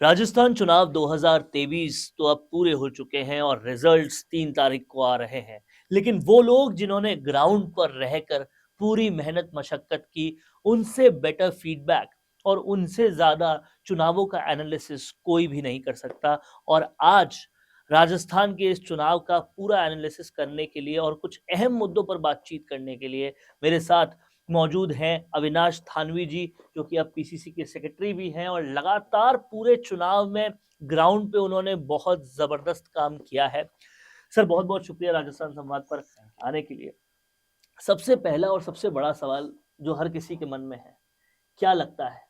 राजस्थान चुनाव 2023 तो अब पूरे हो चुके हैं और रिजल्ट्स 3 तारीख को आ रहे हैं। लेकिन वो लोग जिन्होंने ग्राउंड पर रहकर पूरी मेहनत मशक्कत की, उनसे बेटर फीडबैक और उनसे ज़्यादा चुनावों का एनालिसिस कोई भी नहीं कर सकता। और आज राजस्थान के इस चुनाव का पूरा एनालिसिस करने के लिए और कुछ अहम मुद्दों पर बातचीत करने के लिए मेरे साथ मौजूद हैं अविनाश थानवी जी, जो कि अब पीसीसी के सेक्रेटरी भी हैं और लगातार पूरे चुनाव में ग्राउंड पे उन्होंने बहुत ज़बरदस्त काम किया है। सर बहुत-बहुत शुक्रिया राजस्थान संवाद पर आने के लिए। सबसे पहला और सबसे बड़ा सवाल जो हर किसी के मन में है, क्या लगता है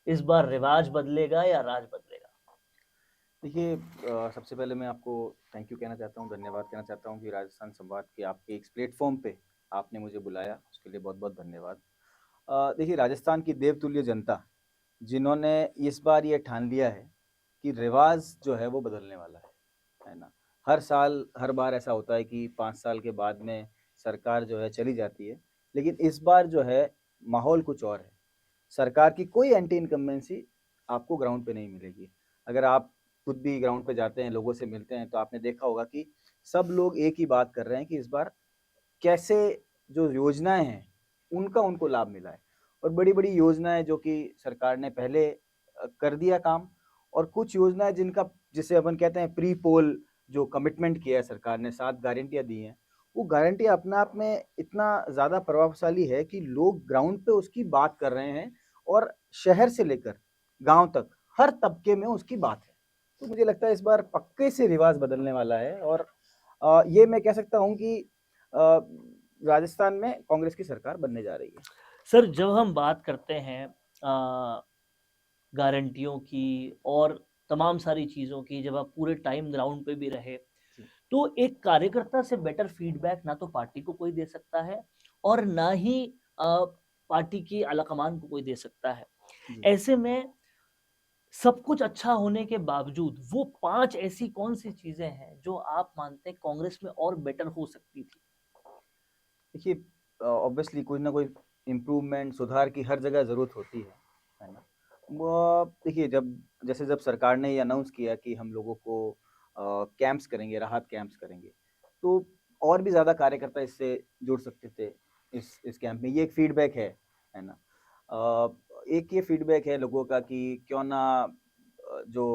इस बार रिवाज बदलेगा या राज बदलेगा? देखिए सबसे पहले मैं आपको थैंक यू कहना चाहता हूँ, धन्यवाद कहना चाहता हूँ कि राजस्थान संवाद के आपके इस प्लेटफॉर्म पे आपने मुझे बुलाया, उसके लिए बहुत-बहुत धन्यवाद। देखिए राजस्थान की देवतुल्य जनता, जिन्होंने इस बार ये ठान लिया है कि रिवाज जो है वो बदलने वाला है ना? हर साल, हर बार ऐसा होता है कि 5 साल के बाद में सरकार जो है चली जाती है, लेकिन इस बार जो है माहौल कुछ और है। सरकार की कोई एंटी इनकम्बेंसी आपको ग्राउंड पे नहीं मिलेगी। अगर आप खुद भी ग्राउंड पे जाते हैं, लोगों से मिलते हैं, तो आपने देखा होगा कि सब लोग एक ही बात कर रहे हैं कि इस बार कैसे जो योजनाएँ हैं, उनका उनको लाभ मिला है। और बड़ी-बड़ी योजनाएँ जो कि सरकार ने पहले कर दिया काम, और कुछ योजनाएँ जिनका जिसे अपन कहते हैं प्री पोल जो कमिटमेंट किया है सरकार ने, 7 गारंटियाँ दी हैं, वो गारंटियाँ अपने आप में इतना ज़्यादा प्रभावशाली है कि लोग ग्राउंड पे उसकी बात कर रहे हैं, और शहर से लेकर गाँव तक हर तबके में उसकी बात है। तो मुझे लगता है इस बार पक्के से रिवाज बदलने वाला है, और ये मैं कह सकता हूँ कि अ, राजस्थान में कांग्रेस की सरकार बनने जा रही है। सर जब हम बात करते हैं गारंटियों की और तमाम सारी चीज़ों की, जब आप पूरे टाइम ग्राउंड पे भी रहे, जी, तो एक कार्यकर्ता से बेटर फीडबैक ना तो पार्टी को कोई दे सकता है और ना ही पार्टी की आलाकमान को कोई दे सकता है। जी। ऐसे में सब कुछ अच्छा होने के बावजूद वो 5 ऐसी कौन-सी चीज़ें हैं जो आप मानते हैं कांग्रेस में और बेटर हो सकती थी? देखिए ऑब्वियसली कोई ना कोई इम्प्रूवमेंट, सुधार की हर जगह ज़रूरत होती है ना? वो देखिए जब सरकार ने ये अनाउंस किया कि हम लोगों को कैंप्स करेंगे, राहत कैंप्स करेंगे, तो और भी ज़्यादा कार्यकर्ता इससे जुड़ सकते थे इस कैंप में। ये एक फीडबैक है ना? एक ये फीडबैक है लोगों का कि क्यों ना जो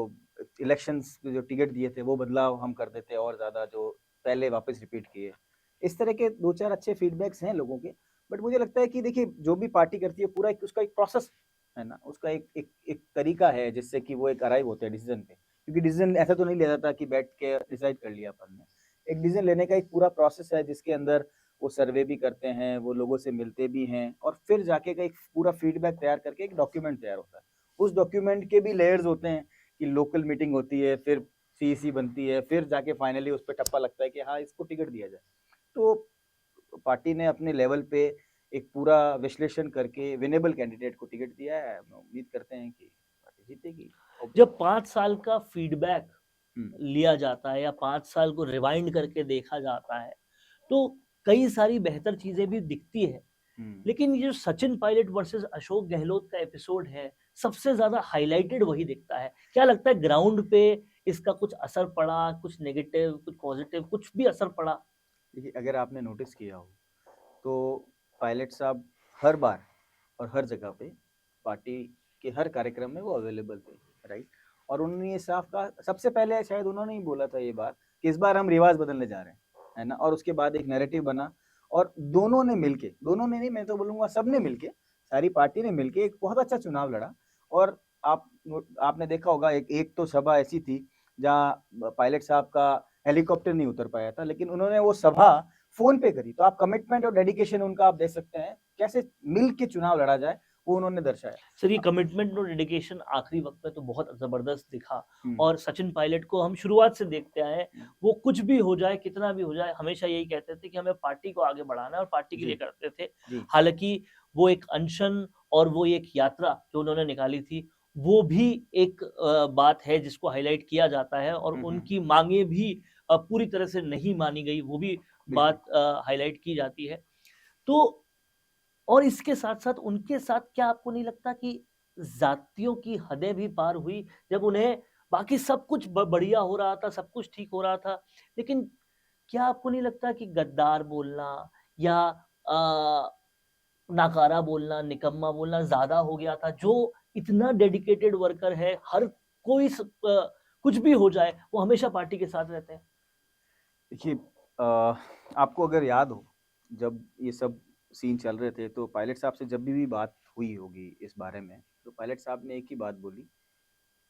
इलेक्शंस में जो टिकट दिए थे, वो बदलाव हम कर देते और ज़्यादा जो पहले वापस रिपीट किए। इस तरह के 2-4 अच्छे फीडबैक्स हैं लोगों के। बट मुझे लगता है कि देखिए जो भी पार्टी करती है पूरा एक उसका एक प्रोसेस है ना, उसका एक एक एक तरीका है जिससे कि वो एक अराइव होते हैं डिसीज़न पे। क्योंकि डिसीज़न ऐसा तो नहीं लिया जाता कि बैठ के डिसाइड कर लिया अपन ने। एक डिसीज़न लेने का एक पूरा प्रोसेस है जिसके अंदर वो सर्वे भी करते हैं, वो लोगों से मिलते भी हैं, और फिर जाके का एक पूरा फीडबैक तैयार करके एक डॉक्यूमेंट तैयार होता है। उस डॉक्यूमेंट के भी लेयर्स होते हैं कि लोकल मीटिंग होती है, फिर सीईसी बनती है, फिर जाके फाइनली उस पे टप्पा लगता है कि हाँ, इसको टिकट दिया जाए। तो पार्टी ने अपने लेवल पे एक पूरा विश्लेषण करके विनेबल कैंडिडेट को टिकट दिया है। हम उम्मीद करते हैं कि पार्टी जीतेगी जब ऑब्वियसली। 5 साल का फीडबैक हुँ, लिया जाता है या 5 साल को रिवाइंड करके देखा जाता है, तो कई सारी बेहतर चीज़ें भी दिखती हैं। हुँ। लेकिन ये जो सचिन पायलट वर्सेस अशोक गहलोत का एपिसोड है, सबसे ज़्यादा हाइलाइटेड वही दिखता है। क्या लगता है ग्राउंड पे इसका कुछ असर पड़ा, कुछ नेगेटिव, कुछ पॉजिटिव, कुछ भी असर पड़ा? देखिए अगर आपने नोटिस किया हो, तो पायलट साहब हर बार और हर जगह पे पार्टी के हर कार्यक्रम में वो अवेलेबल थे, राइट? और उन्होंने ये साफ कहा, सबसे पहले शायद उन्होंने ही बोला था ये बात कि इस बार हम रिवाज बदलने जा रहे हैं, है ना? और उसके बाद एक नैरेटिव बना, और दोनों ने मिलके, दोनों ने नहीं, मैं तो बोलूँगा सबने मिलके, सारी पार्टी ने मिलके एक बहुत अच्छा चुनाव लड़ा। और आपने देखा होगा एक एक तो सभा ऐसी थी जहाँ पायलट साहब का हेलीकॉप्टर नहीं उतर पाया था, लेकिन उन्होंने वो सभा फ़ोन पे करी। तो आप कमिटमेंट और डेडिकेशन उनका आप देख सकते हैं, कैसे मिल के चुनाव लड़ा जाए, वो उन्होंने दर्शाया। सर ये अ, कमिटमेंट और डेडिकेशन आखिरी वक़्त में तो बहुत ज़बरदस्त दिखा हुँ, और सचिन पायलट को हम शुरुआत से देखते आए हैं, हुँ, वो कुछ भी हो जाए, कितना भी हो जाए, हमेशा यही कहते थे कि हमें पार्टी को आगे बढ़ाना है और पार्टी के जी, लिए करते थे। जी, हालाँकि वो एक अनशन और वो एक यात्रा जो उन्होंने निकाली थी, वो भी एक बात है जिसको हाइलाइट किया जाता है और हुँ, हुँ, उनकी माँगें भी पूरी तरह से नहीं मानी गई, वो भी बिल्कुल। बात हाइलाइट की जाती है। तो और इसके साथ-साथ उनके साथ क्या आपको नहीं लगता कि जातियों की हदें भी पार हुई, जब उन्हें बाकी सब कुछ बढ़िया हो रहा था, सब कुछ ठीक हो रहा था। लेकिन क्या आपको नहीं लगता कि गद्दार बोलना या नाकारा बोलना, निकम्मा बोलना ज़्यादा हो गया था? जो इतना डेडिकेटेड वर्कर है, हर कोई कुछ भी हो जाए, वो हमेशा पार्टी के साथ रहते हैं। देखिए, आपको अगर याद हो, जब ये सब सीन चल रहे थे, तो पायलट साहब से जब भी बात हुई होगी इस बारे में, तो पायलट साहब ने एक ही बात बोली,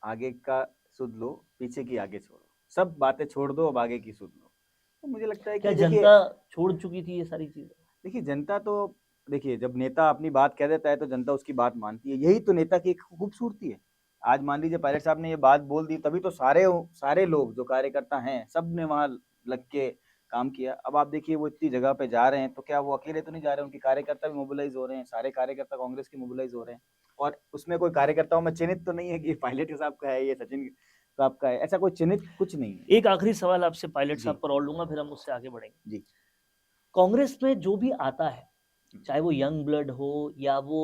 आगे का सुध लो, पीछे की आगे छोड़ो। सब बातें छोड़ दो, अब आगे की सुध लो। तो मुझे लगता है क्या कि देखिए, जनता छोड़ चुकी थी ये सारी चीज़ें? देखिए जनता तो, देखिए जब नेता अपनी बात कह देता है तो जनता उसकी बात मानती है। यही तो नेता की एक खूबसूरती है। आज मान लीजिए पायलट साहब ने ये बात बोल दी, तभी तो सारे लोग जो कार्यकर्ता हैं, सब ने वहाँ लग के काम किया। अब आप देखिए वो इतनी जगह पे जा रहे हैं, तो क्या वो अकेले तो नहीं जा रहे हैं, उनके कार्यकर्ता भी मोबिलाइज हो रहे हैं, सारे कार्यकर्ता कांग्रेस के मोबिलाइज हो रहे हैं। और उसमें कोई कार्यकर्ताओं में चिन्हित तो नहीं है कि पायलट साहब का है, ये सचिन साहब का है, ऐसा कोई चिन्हित कुछ नहीं है। एक आखिरी सवाल आपसे पायलट जी, साहब पर और लूँगा, फिर हम उससे आगे बढ़ेंगे। जी। कांग्रेस में जो भी आता है, हुँ, चाहे वो यंग ब्लड हो या वो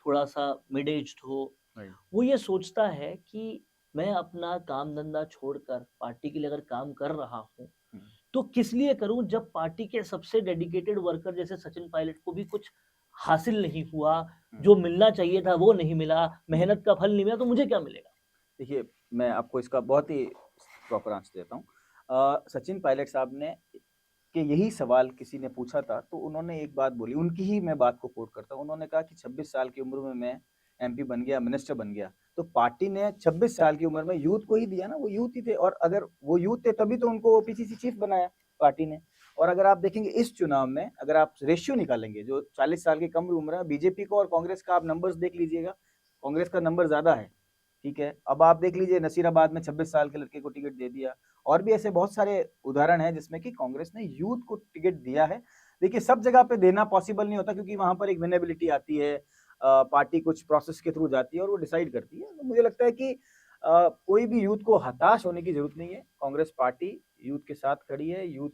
थोड़ा-सा मिड एज्ड हो, राइट। वो ये सोचता है कि मैं अपना काम-धंधा छोड़कर पार्टी के लिए अगर काम कर रहा हूँ, हुँ, तो किस लिए करूँ जब पार्टी के सबसे डेडिकेटेड वर्कर जैसे सचिन पायलट को भी कुछ हासिल नहीं हुआ, हुँ, जो मिलना चाहिए था वो नहीं मिला, हुँ। मेहनत का फल नहीं मिला, तो मुझे क्या मिलेगा? देखिए, मैं आपको इसका बहुत ही प्रॉपर आंसर देता हूँ। सचिन पायलट साहब ने कि यही सवाल किसी ने पूछा था, तो उन्होंने एक बात बोली, उनकी ही मैं बात को कोट करता हूँ। उन्होंने कहा कि 26 साल की उम्र में मैं एमपी बन गया, मिनिस्टर बन गया, तो पार्टी ने 26 साल की उम्र में यूथ को ही दिया ना, वो यूथ ही थे, और अगर वो यूथ थे तभी तो उनको ओपीसीसी चीफ बनाया पार्टी ने। और अगर आप देखेंगे इस चुनाव में, अगर आप रेशियो निकालेंगे, जो 40 साल की कम उम्र है, बीजेपी को और कांग्रेस का आप नंबर्स देख लीजिएगा, कांग्रेस का नंबर ज़्यादा है, ठीक है? अब आप देख लीजिए नसीराबाद में 26 साल के लड़के को टिकट दे दिया, और भी ऐसे बहुत सारे उदाहरण हैं जिसमें कि कांग्रेस ने यूथ को टिकट दिया है। देखिए सब जगह पे देना पॉसिबल नहीं होता, क्योंकि वहाँ पर एक विनेबिलिटी आती है, पार्टी कुछ प्रोसेस के थ्रू जाती है और वो डिसाइड करती है। तो मुझे लगता है कि कोई भी यूथ को हताश होने की ज़रूरत नहीं है। कांग्रेस पार्टी यूथ के साथ खड़ी है, यूथ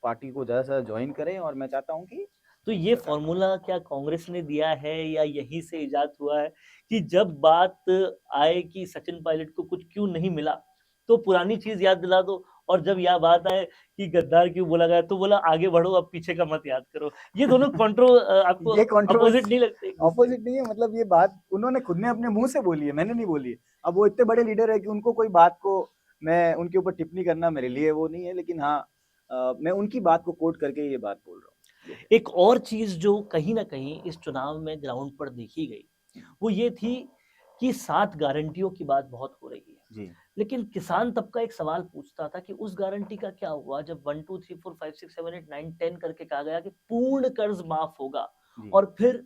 पार्टी को ज़्यादा से ज़्यादा जॉइन करें, और मैं चाहता हूँ कि तो ये सरकार बने। फ़ॉर्मूला क्या कांग्रेस ने दिया है या यहीं से इजाद हुआ है कि जब बात आए कि सचिन पायलट को कुछ क्यों नहीं मिला, तो पुरानी चीज़ याद दिला दो और जब यह बात आए कि गद्दार क्यों बोला गया, तो बोला आगे बढ़ो अब पीछे का मत याद करो। ये दोनों आपको ये अपोज़िट कंट्रोवर्सी नहीं लगते एक-दूसरे के? ऑपोजिट नहीं है, मतलब ये बात उन्होंने खुद ने अपने मुँह से बोली है, मैंने नहीं बोली है। अब वो इतने बड़े लीडर है कि उनको कोई बात को मैं उनके ऊपर टिप्पणी करना मेरे लिए वो नहीं है, लेकिन हाँ, मैं उनकी बात को कोट करके ये बात बोल रहा हूँ। ये है। एक और चीज़ जो कहीं न कहीं इस चुनाव में ग्राउंड पर देखी गई, हुँ, वो ये थी कि 7 गारंटियों की बात बहुत हो रही है। जी, लेकिन किसान तबका एक सवाल पूछता था कि उस गारंटी का क्या हुआ जब 1, 2, 3, 4, 5, 6, 7, 8, 9, 10 करके कहा गया कि पूर्ण कर्ज माफ होगा जी। और फिर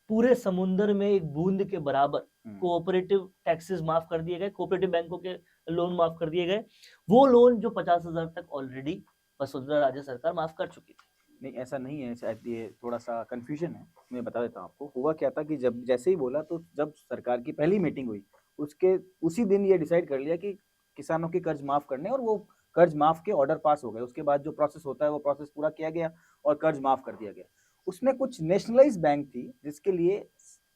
पूरे समुंदर में एक बूंद के बराबर हुँ, कोऑपरेटिव टैक्सेस माफ कर दिए गए, कोऑपरेटिव बैंकों के लोन माफ कर दिए गए। वो लोन जो 50,000 तक ऑलरेडी वसुंधरा राजे सरकार माफ कर चुकी थी। नहीं ऐसा नहीं है, शायद ये थोड़ा-सा कन्फ्यूज़न है। मैं बता देता हूँ आपको। हुआ क्या था कि जब जैसे ही बोला, तो जब सरकार की पहली मीटिंग हुई, उसके उसी दिन ये डिसाइड कर लिया कि किसानों के कर्ज माफ़ करने, और वो कर्ज माफ़ के ऑर्डर पास हो गए। उसके बाद जो प्रोसेस होता है वो प्रोसेस पूरा किया गया और कर्ज माफ़ कर दिया गया। उसमें कुछ नेशनलाइज़्ड बैंक थी जिसके लिए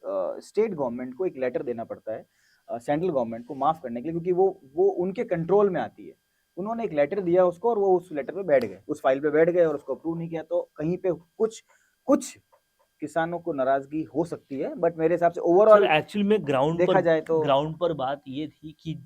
स्टेट गवर्नमेंट को एक लेटर देना पड़ता है, सेंट्रल गवर्नमेंट को माफ़ करने के लिए, क्योंकि वो उनके कंट्रोल में आती है। उन्होंने एक लेटर दिया उसको, और वो उस लेटर पे बैठ गए, उस फाइल पे बैठ गए और उसको अप्रूव नहीं किया। तो कहीं पे कुछ कुछ किसानों को नाराज़गी हो सकती है, बट मेरे हिसाब से सर ओवरऑल एक्चुअल में देखा जाए तो ग्राउंड पर बात ये थी कि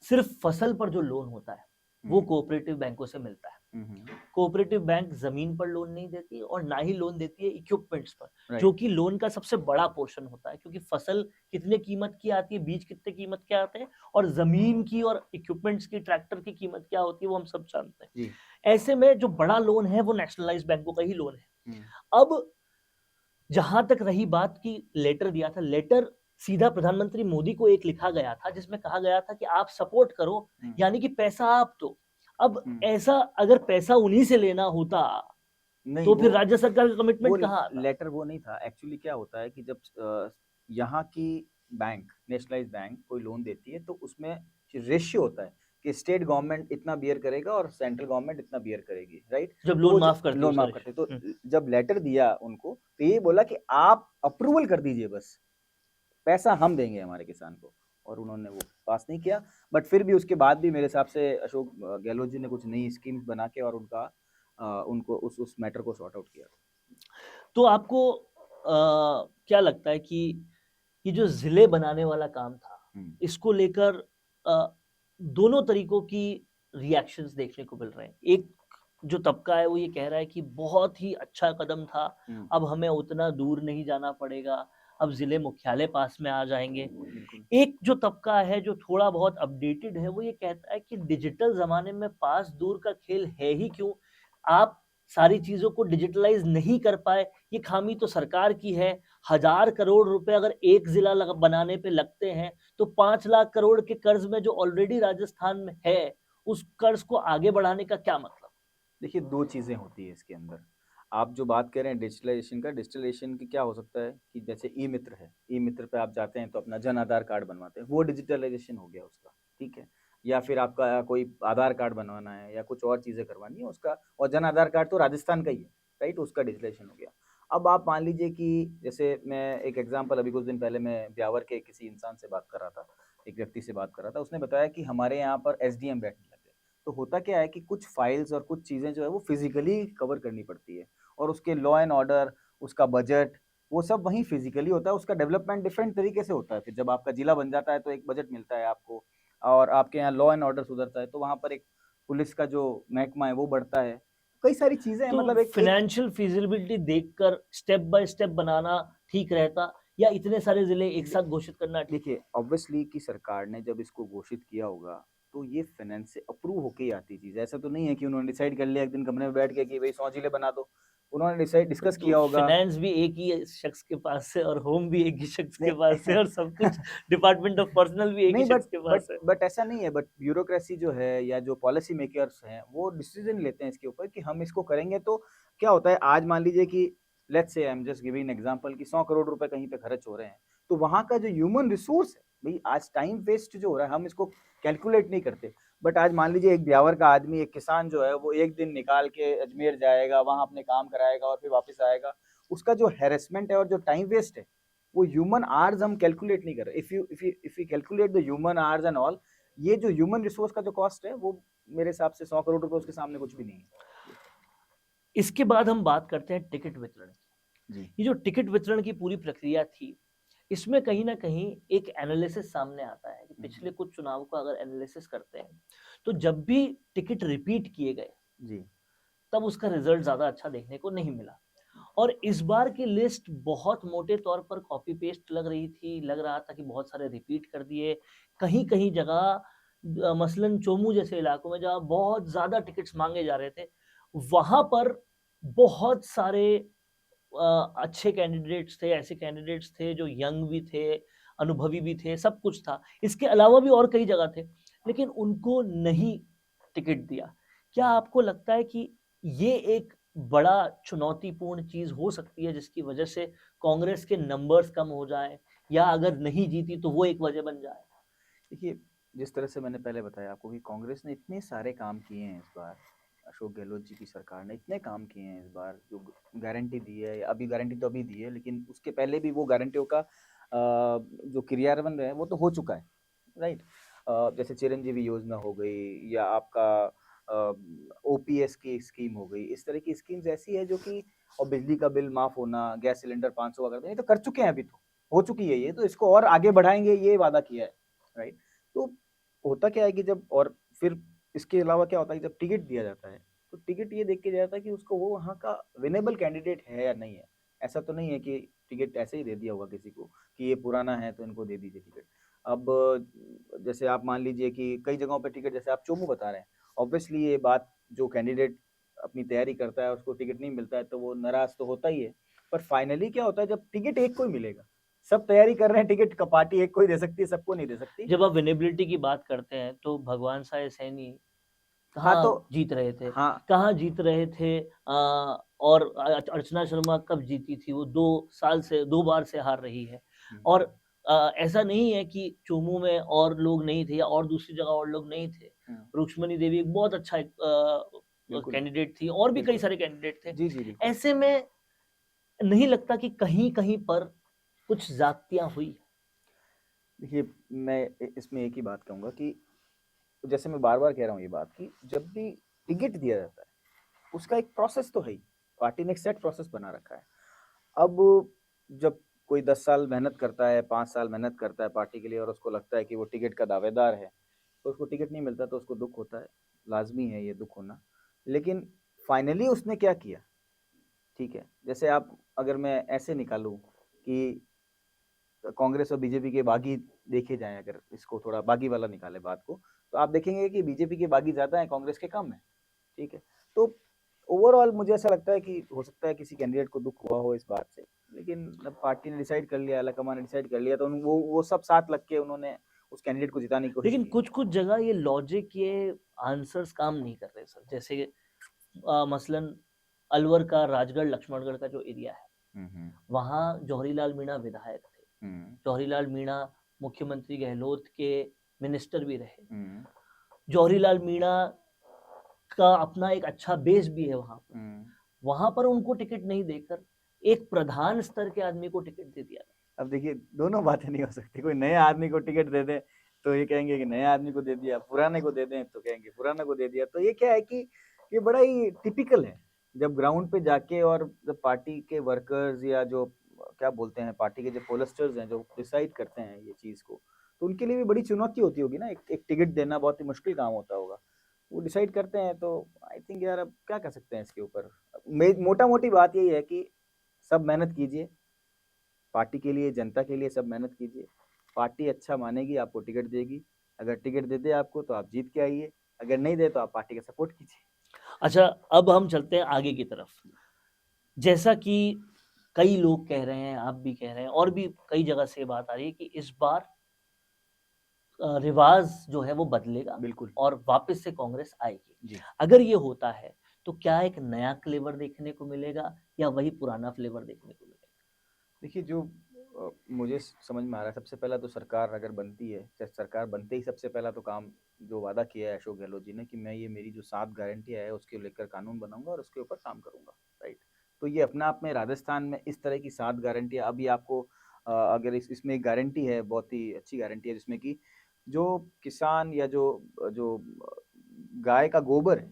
सिर्फ फसल पर जो लोन होता है, वो हुँ, कोऑपरेटिव बैंकों से मिलता है। हुँ, हुँ, कोऑपरेटिव बैंक ज़मीन पर लोन नहीं देती और ना ही लोन देती है इक्विपमेंट्स पर, जो राइट, कि लोन का सबसे बड़ा पोर्शन होता है क्योंकि फसल कितने कीमत की आती है, बीज कितने कीमत के आते हैं और ज़मीन की और इक्विपमेंट्स की, ट्रैक्टर की कीमत क्या होती है, वो हम सब जानते हैं। जी, ऐसे में जो बड़ा लोन है, वो नेशनलाइज़्ड बैंकों का ही लोन है। हुँ, अब जहाँ तक रही बात कि लेटर दिया था, लेटर सीधा प्रधानमंत्री मोदी को एक लिखा गया था जिसमें कहा गया था कि आप सपोर्ट करो, हुँ, यानी कि पैसा आप दो। अब हुँ। ऐसा अगर पैसा उन्हीं से लेना होता, नहीं, तो फिर राज्य सरकार का वो कमिटमेंट कहाँ आता? लेटर वो नहीं था। एक्चुअली क्या होता है कि जब यहाँ की बैंक, नेशनलाइज़्ड बैंक कोई लोन देती है, तो उसमें रेशियो होता है कि स्टेट गवर्नमेंट इतना बियर करेगा और सेंट्रल गवर्नमेंट इतना बियर करेगी, राइट? जब तो लोन वो ज माफ करती है लोन उसका माफ़ करते हैं। रेशियो। तो जब लेटर दिया उनको, तो ये बोला कि आप अप्रूवल कर दीजिए बस। पैसा हम देंगे हमारे किसान को, और उन्होंने वो पास नहीं किया। बट फिर भी उसके बाद भी मेरे हिसाब से अशोक गहलोत जी ने कुछ नई स्कीम्स बना के और उनको उस मैटर को सॉर्ट आउट किया। तो आपको क्या लगता है कि ये जो ज़िले बनाने वाला काम था, इसको लेकर दोनों तरीकों की रिएक्शंस देखने को मिल रहे हैं। एक जो तबका है वो ये कह रहा है कि बहुत ही अच्छा कदम था, अब हमें उतना दूर नहीं जाना पड़ेगा, अब ज़िले मुख्यालय पास में आ जाएँगे। एक जो तबका है जो थोड़ा बहुत अपडेटेड है, वो ये कहता है कि डिजिटल ज़माने में पास दूर का खेल है ही क्यों? आप सारी चीज़ों को डिजिटलाइज़ नहीं कर पाए, ये खामी तो सरकार की है। 1000 करोड़ रुपए अगर एक ज़िला बनाने पे लगते हैं, तो 5 लाख करोड़ के कर्ज में जो ऑलरेडी राजस्थान में है, उस कर्ज को आगे बढ़ाने का क्या मतलब? देखिए, 2 चीज़ें होती हैं इसके अंदर। आप जो बात कर रहे हैं डिजिटलाइज़ेशन की क्या हो सकता है कि जैसे ई-मित्र है, ई-मित्र पे आप जाते हैं तो अपना जन आधार कार्ड बनवाते हैं, वो डिजिटलाइज़ेशन हो गया उसका, ठीक है? या फिर आपका कोई आधार कार्ड बनवाना है या कुछ और चीज़ें करवानी है उसका, और जन आधार कार्ड तो राजस्थान का ही है, राइट? उसका डिजिटलाइज़ेशन हो गया। अब आप मान लीजिए कि जैसे मैं एक एग्ज़ाम्पल, अभी कुछ दिन पहले मैं ब्यावर के किसी इंसान से बात कर रहा था, एक व्यक्ति से बात कर रहा था, उसने बताया कि हमारे यहाँ पर एसडीएम बैठने लगे। तो होता क्या है कि कुछ फाइल्स और कुछ चीज़ें जो है वो फिज़िकली कवर करनी पड़ती है, और उसके लॉ एंड ऑर्डर, उसका बजट, वो सब वहीं फिज़िकली होता है, उसका डेवलपमेंट डिफरेंट तरीके से होता है। फिर जब आपका जिला बन जाता है तो एक बजट मिलता है आपको, और आपके यहाँ लॉ एंड ऑर्डर सुधरता है तो वहाँ पर एक पुलिस का जो महकमा है वो बढ़ता है। कई सारी चीज़ें हैं, तो मतलब एक एक फाइनेंशियल फिजिबिलिटी देखकर स्टेप बाय स्टेप बनाना ठीक रहता या इतने सारे ज़िले एक साथ घोषित करना ठीक? देखिए, ऑब्वियसली कि सरकार ने जब इसको घोषित किया होगा, तो ये फाइनेंस से अप्रूव होके ही आती चीज़ है। ऐसा तो नहीं है कि उन्होंने डिसाइड कर लिया एक दिन कमरे में बैठ के कि भई 100 जिले बना दो। उन्होंने डिस्कस तो किया होगा। फाइनेंस भी एक ही शख्स के पास है और होम भी एक ही शख्स के पास है नहीं और सब कुछ डिपार्टमेंट ऑफ पर्सनल भी एक ही नहीं, शख्स के पास है। बट ऐसा नहीं है। बट ब्यूरोक्रेसी जो है या जो पॉलिसी मेकर्स हैं, वो डिसीजन लेते हैं इसके ऊपर कि हम इसको करेंगे। तो क्या होता है, आज मान लीजिए कि let's say I am just giving an example कि 100 करोड़ रुपए कहीं पे खर्च हो रहे हैं, तो वहाँ का जो ह्यूमन रिसोर्स है, भई आज टाइम वेस्ट जो हो रहा है, हम इसको कैलकुलेट नहीं करते। बट आज मान लीजिए एक ब्यावर का आदमी, एक किसान जो है, वो 1 दिन निकाल के अजमेर जाएगा, वहाँ अपने काम कराएगा और फिर वापस आएगा। उसका जो हैरेसमेंट है और जो टाइम वेस्ट है, वो ह्यूमन आवर्स हम कैलकुलेट नहीं कर रहे। If you calculate the human hours and all, ये जो ह्यूमन रिसोर्स का जो कॉस्ट है, वो मेरे हिसाब से 100 करोड़ रुपए उसके सामने कुछ भी नहीं है। इसके बाद हम बात करते हैं टिकट वितरण की। जी। ये जो टिकट वितरण की पूरी प्रक्रिया थी, इसमें कहीं न कहीं एक एनालिसिस सामने आता है कि पिछले कुछ चुनाव का अगर एनालिसिस करते हैं, तो जब भी टिकट रिपीट किए गए, जी। तब उसका रिज़ल्ट ज़्यादा अच्छा देखने को नहीं मिला। और इस बार की लिस्ट बहुत मोटे तौर पर कॉपी पेस्ट लग रही थी, लग रहा था कि बहुत सारे रिपीट कर दिए। कहीं-कहीं जगह मसलन चोमू जैसे इलाकों में जहाँ बहुत ज़्यादा टिकट्स माँगे जा रहे थे, वहाँ पर बहुत सारे अच्छे कैंडिडेट्स थे, ऐसे कैंडिडेट्स थे जो यंग भी थे, अनुभवी भी थे, सब कुछ था। इसके अलावा भी और कई जगह थे, लेकिन उनको नहीं टिकट दिया। क्या आपको लगता है कि ये एक बड़ा चुनौतीपूर्ण चीज़ हो सकती है जिसकी वजह से कांग्रेस के नंबर्स कम हो जाएँ या अगर नहीं जीती तो वो एक वजह बन जाए? देखिए, जिस तरह से मैंने पहले बताया आपको कि कांग्रेस ने इतने सारे काम किए हैं इस बार, अशोक गहलोत जी की सरकार ने इतने काम किए हैं इस बार, जो गारंटी दी है, अभी गारंटी तो अभी दी है, लेकिन उसके पहले भी वो गारंटियों का जो क्रियान्वयन है वो तो हो चुका है, राइट? जैसे चिरंजीवी योजना हो गई, या आपका ओपीएस की स्कीम हो गई। इस तरह की स्कीम्स ऐसी है जो कि, और बिजली का बिल माफ होना, गैस सिलेंडर 500 का कर देना, ये तो कर चुके हैं, अभी तो हो चुकी है ये, तो इसको और आगे बढ़ाएंगे, ये वादा किया है, राइट? तो होता क्या है कि जब, और फिर इसके अलावा क्या होता है कि जब टिकट दिया जाता है, तो टिकट ये देख के दिया जाता है कि उसको, वो वहाँ का विनेबल कैंडिडेट है या नहीं है। ऐसा तो नहीं है कि टिकट ऐसे ही दे दिया होगा किसी को कि ये पुराना है तो इनको दे दीजिए टिकट। अब जैसे आप मान लीजिए कि कई जगहों पे टिकट, जैसे आप चोमू बता रहे हैं, ऑब्वियसली ये बात, जो कैंडिडेट अपनी तैयारी करता है उसको टिकट नहीं मिलता है तो वो नाराज तो होता ही है। पर फाइनली क्या होता है, जब टिकट एक को ही मिलेगा, सब तैयारी कर रहे हैं, टिकट का पार्टी एक को ही दे सकती है, सबको नहीं दे सकती। जब आप विनेबिलिटी की बात करते हैं तो भगवान साय सैनी हाँ, तो कहाँ जीत रहे थे? हाँ। कहाँ जीत रहे थे और अर्चना शर्मा कब जीती थी? वो 2 साल से 2 बार से हार रही है। हुँ, और ऐसा नहीं है कि चोमू में और लोग नहीं थे या और दूसरी जगह और लोग नहीं थे। हुँ, रुक्मणी देवी एक बहुत अच्छा एक बिल्कुल, कैंडिडेट थी और भी कई बिल्कुल। सारे कैंडिडेट थे। जी, जी, बिल्कुल। ऐसे में नहीं लगता कि कहीं-कहीं पर कुछ ज़्यादतियाँ हुई? देखिए, मैं इसमें एक ही बात कहूँगा कि जैसे मैं बार-बार कह रहा हूँ ये बात कि जब भी टिकट दिया जाता है, उसका एक प्रोसेस तो है ही। पार्टी ने एक सेट प्रोसेस बना रखा है। अब जब कोई 10 साल मेहनत करता है, 5 साल मेहनत करता है पार्टी के लिए और उसको लगता है कि वो टिकट का दावेदार है, तो उसको टिकट नहीं मिलता तो उसको दुःख होता है। लाज़मी है ये दुःख होना। लेकिन फाइनली उसने क्या किया? ठीक है, जैसे आप अगर मैं ऐसे निकालूँ कि कांग्रेस और बीजेपी के बागी देखे जाएँ, अगर इसको थोड़ा बागी वाला निकालें बात को, तो आप देखेंगे कि बीजेपी के बागी ज़्यादा हैं, कांग्रेस के कम हैं, ठीक है? तो ओवरऑल मुझे ऐसा लगता है कि हो सकता है किसी कैंडिडेट को दुःख हुआ हो इस बात से, लेकिन अब पार्टी ने डिसाइड कर लिया, आलाकमान ने डिसाइड कर लिया, तो वो सब साथ लग के उन्होंने उस कैंडिडेट को जिताने की कोशिश लेकिन की है। कुछ-कुछ जगह ये लॉजिक, ये आंसर्स काम नहीं कर रहे सर। जैसे मसलन अलवर का राजगढ़ लक्ष्मणगढ़ का जो एरिया है, हुँ, हुँ। वहाँ जौहरीलाल मीणा विधायक थे। हुँ, जौहरीलाल मीणा मुख्यमंत्री गहलोत के मिनिस्टर भी रहे। हुँ, जौहरीलाल मीणा का अपना एक अच्छा बेस भी है वहाँ पर। हुँ। वहाँ पर उनको टिकट नहीं देकर एक प्रधान स्तर के आदमी को टिकट दे दिया गया। अब देखिए, दोनों बातें नहीं हो सकती। कोई नए आदमी को टिकट दे दें, तो ये कहेंगे कि नए आदमी को दे दिया, पुराने को दे दें, तो कहेंगे पुराने को दे दिया। तो ये क्या है कि ये बड़ा ही टिपिकल है। जब ग्राउंड पे जाके और जब पार्टी के वर्कर्स या जो क्या बोलते हैं, पार्टी के जो पोलस्टर्स हैं, जो डिसाइड करते हैं ये चीज़ को, तो उनके लिए भी बड़ी चुनौती होती होगी ना, एक एक टिकट देना बहुत ही मुश्किल काम होता होगा। वो डिसाइड करते हैं, तो आई थिंक यार अब क्या कर सकते हैं इसके ऊपर। मोटा-मोटी बात यही है कि सब मेहनत कीजिए, पार्टी के लिए, जनता के लिए सब मेहनत कीजिए। पार्टी अच्छा मानेगी, आपको टिकट देगी। अगर टिकट दे दे आपको तो आप जीत के आइए, अगर नहीं दे तो आप पार्टी का सपोर्ट कीजिए। अच्छा, अब हम चलते हैं आगे की तरफ। जैसा कि कई लोग कह रहे हैं, आप भी कह रहे हैं और भी कई जगह से बात आ रही है कि इस बार रिवाज जो है वो बदलेगा बिल्कुल। और वापस से कांग्रेस आएगी। जी। अगर ये होता है, तो क्या एक नया फ्लेवर देखने को मिलेगा या वही पुराना फ्लेवर देखने को मिलेगा? देखिए जो मुझे समझ में आ रहा है, सबसे पहला तो सरकार अगर बनती है, चाहे सरकार बनते ही सबसे पहला तो काम जो वादा किया है अशोक गहलोत जी ने कि मैं ये मेरी जो 7 गारंटियाँ है उसके लेकर कानून बनाऊँगा और उसके ऊपर काम करूँगा, राइट? तो ये अपने आप में राजस्थान में इस तरह की 7 गारंटियाँ अभी आपको अगर इसमें एक गारंटी है, बहुत ही अच्छी गारंटी है जिसमें कि जो किसान या जो गाय का गोबर है,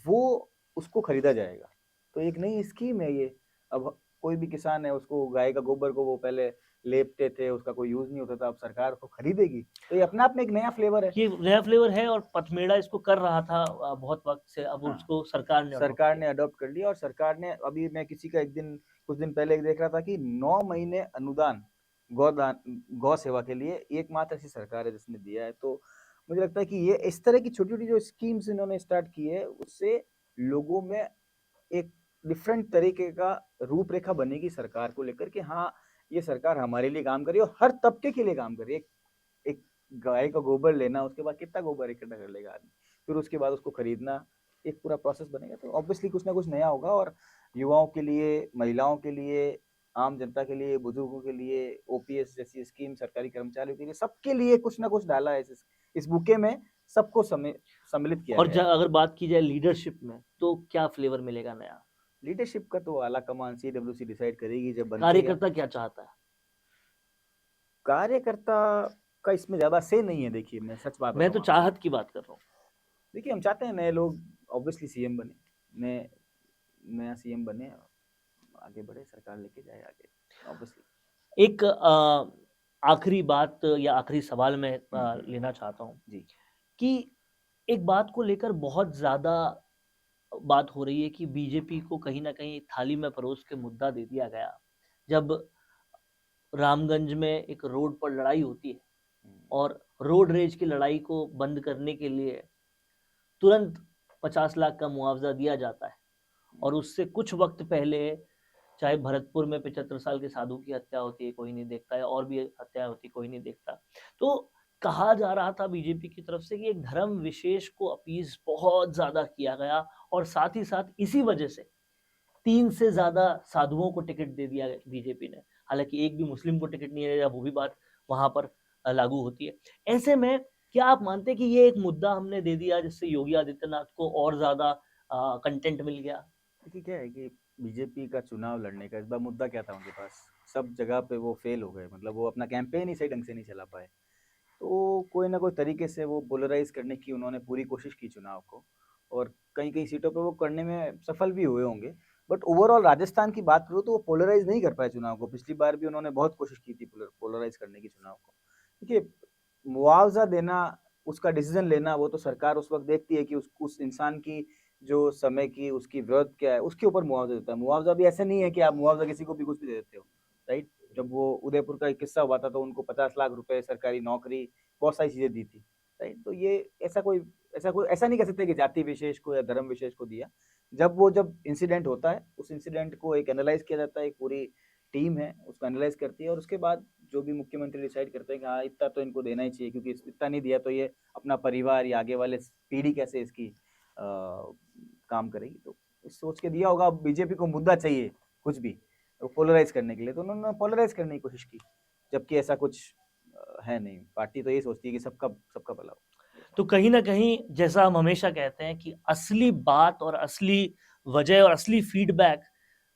वो उसको खरीदा जाएगा। तो एक नई स्कीम है ये। अब कोई भी किसान है उसको गाय का गोबर को वो पहले लेपते थे, उसका कोई यूज़ नहीं होता था, अब सरकार उसको खरीदेगी। तो ये अपने आप में एक नया फ्लेवर है। ये नया फ्लेवर है और पथमेड़ा इसको कर रहा था बहुत वक़्त से, अब हाँ, उसको सरकार ने अडॉप्ट सरकार किया। ने अडॉप्ट कर लिया और सरकार ने अभी मैं किसी का कुछ दिन पहले देख रहा था कि 9 महीने अनुदान गौदान गौ सेवा के लिए एकमात्र ऐसी सरकार है जिसने दिया है। तो मुझे लगता है कि ये इस तरह की छोटी-छोटी जो स्कीम्स इन्होंने स्टार्ट की है, उससे लोगों में एक डिफरेंट तरीके का रूपरेखा बनेगी सरकार को लेकर कि हाँ, ये सरकार हमारे लिए काम कर रही है और हर तबके के लिए काम कर रही है। एक गाय का गोबर लेना, उसके बाद कितना गोबर इकट्ठा कर लेगा आदमी, फिर उसके बाद उसको खरीदना, एक पूरा प्रोसेस बनेगा तो ऑब्वियसली कुछ ना कुछ नया होगा और युवाओं के लिए, महिलाओं के लिए, आम जनता के लिए, बुजुर्गों के लिए, ओपीएस जैसी स्कीम सरकारी कर्मचारियों के लिए, सबके लिए कुछ ना कुछ डाला है इस बुके में, सबको सम्मिलित किया और गया है। अगर बात की जाए लीडरशिप में, तो क्या फ्लेवर मिलेगा नया? लीडरशिप का तो आला कमान सीडब्ल्यूसी डिसाइड करेगी जब बनते ही कार्यकर्ता क्या चाहता है? कार्यकर्ता का इसमें ज़्यादा से नहीं है देखिए, मैं सच बात मैं तो बताऊँ आपको। चाहत की बात कर रहा हूँ। देखिए हम चाहते हैं नए लोग ऑब्वियसली सीएम बने, नए नया सीएम बने, आगे बढ़े, सरकार लेके जाए आगे, ऑब्वियसली। एक आखिरी बात या आखिरी सवाल मैं हुँ। लेना चाहता हूँ जी। कि एक बात को लेकर बहुत ज़्यादा बात हो रही है कि बीजेपी को कहीं न कहीं थाली में परोस के मुद्दा दे दिया गया। जब रामगंज में एक रोड पर लड़ाई होती है हुँ, और रोड रेज की लड़ाई को बंद करने के लिए तुरंत 50 लाख का मुआवज़ा दिया जाता है हुँ। और उससे कुछ वक़्त पहले चाहे भरतपुर में 75 साल के साधु की हत्या होती है, कोई नहीं देखता है और भी हत्याएँ होती, कोई नहीं देखता। तो कहा जा रहा था बीजेपी की तरफ से कि एक धर्म विशेष को अपीज़ बहुत ज़्यादा किया गया और साथ ही साथ इसी वजह से 3 से ज़्यादा साधुओं को टिकट दे दिया बीजेपी ने। हालाँकि एक भी मुस्लिम को टिकट नहीं दिया, वो भी बात वहाँ पर लागू होती है। ऐसे में क्या आप मानते हैं कि ये एक मुद्दा हमने दे दिया जिससे योगी आदित्यनाथ को और ज़्यादा कंटेंट मिल गया? देखिए क्या है कि बीजेपी का चुनाव लड़ने का इस बार मुद्दा क्या था उनके पास? सब जगह पे वो फेल हो गए, मतलब वो अपना कैंपेन ही सही ढंग से नहीं चला पाए। तो कोई ना कोई तरीके से वो पोलराइज करने की उन्होंने पूरी कोशिश की चुनाव को, और कई-कई सीटों पे वो करने में सफल भी हुए होंगे। बट ओवरऑल राजस्थान की बात करूँ तो वो पोलराइज नहीं कर पाए चुनाव को। पिछली बार भी उन्होंने बहुत कोशिश की थी पोलराइज करने की चुनाव को। देखिए, मुआवज़ा देना, उसका डिसीज़न लेना, वो तो सरकार उस वक़्त देखती है कि उस इंसान की जो समय की उसकी वृत्त क्या है, उसके ऊपर मुआवज़ा देता है। मुआवज़ा भी ऐसा नहीं है कि आप मुआवज़ा किसी को भी कुछ भी दे देते हो, राइट? जब वो उदयपुर का एक किस्सा हुआ था तो उनको 50 लाख रुपए, सरकारी नौकरी, बहुत सारी चीज़ें दी थी, राइट? तो ये ऐसा नहीं कह सकते कि जाति विशेष को या धर्म विशेष को दिया। जब इंसिडेंट होता है, उस इंसिडेंट को एक एनालाइज़ किया जाता है, एक पूरी टीम है, उसको एनालाइज़ करती है, और उसके बाद जो भी मुख्यमंत्री डिसाइड करते हैं कि हाँ, इतना तो इनको देना ही चाहिए, क्योंकि इतना नहीं दिया तो ये अपना परिवार या आगे वाले पीढ़ी कैसे इसकी काम करेगी। तो इस सोच के दिया होगा। अब बीजेपी को मुद्दा चाहिए कुछ भी, तो पोलराइज़ करने के लिए, तो उन्होंने पोलराइज़ करने की कोशिश की, जबकि ऐसा कुछ है नहीं। पार्टी तो यही सोचती है कि सबका सबका भला हो। तो कहीं न कहीं जैसा हम हमेशा कहते हैं कि असली बात और असली वजह और असली फीडबैक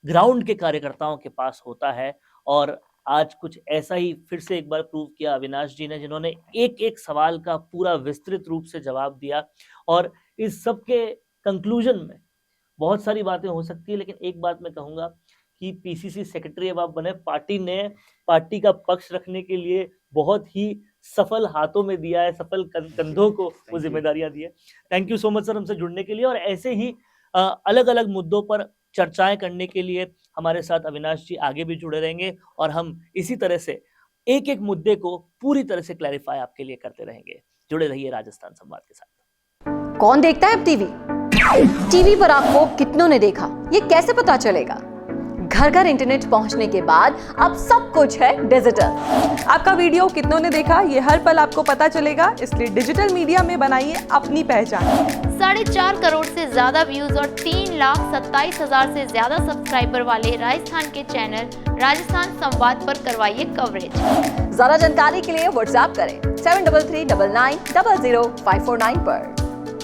ग्राउंड के कार्यकर्ताओं के पास होता है, और आज कुछ ऐसा ही फिर से एक बार प्रूव किया अविनाश जी ने, जिन्होंने एक-एक सवाल का पूरा विस्तृत रूप से जवाब दिया। और इस सब के कंक्लूजन में बहुत सारी बातें हो सकती है, लेकिन एक बात मैं कहूँगा कि पीसीसी सेक्रेटरी अब आप बने, पार्टी ने पार्टी का पक्ष रखने के लिए बहुत ही सफल हाथों में दिया है, सफल कंधों को वो थैंक यू। जिम्मेदारियां दी है। Thank you so much sir हमसे जुड़ने के लिए, और ऐसे ही अलग-अलग मुद्दों पर चर्चाएं करने के लिए हमारे साथ अविनाश जी आगे भी जुड़े रहेंगे, और हम इसी तरह से एक-एक मुद्दे को पूरी तरह से क्लैरिफाई आपके लिए करते रहेंगे। जुड़े रहिए राजस्थान संवाद के साथ। कौन देखता है अब टीवी? टीवी पर आपको कितनों ने देखा, ये कैसे पता चलेगा? घर घर इंटरनेट पहुंचने के बाद अब सब कुछ है डिजिटल। आपका वीडियो कितनों ने देखा ये हर पल आपको पता चलेगा, इसलिए डिजिटल मीडिया में बनाइए अपनी पहचान। 4.5 करोड़ से ज्यादा व्यूज और 3,27,000 से ज्यादा सब्सक्राइबर वाले राजस्थान के चैनल राजस्थान संवाद पर करवाइए कवरेज। ज्यादा जानकारी के लिए व्हाट्सएप करें 7339900549 पर।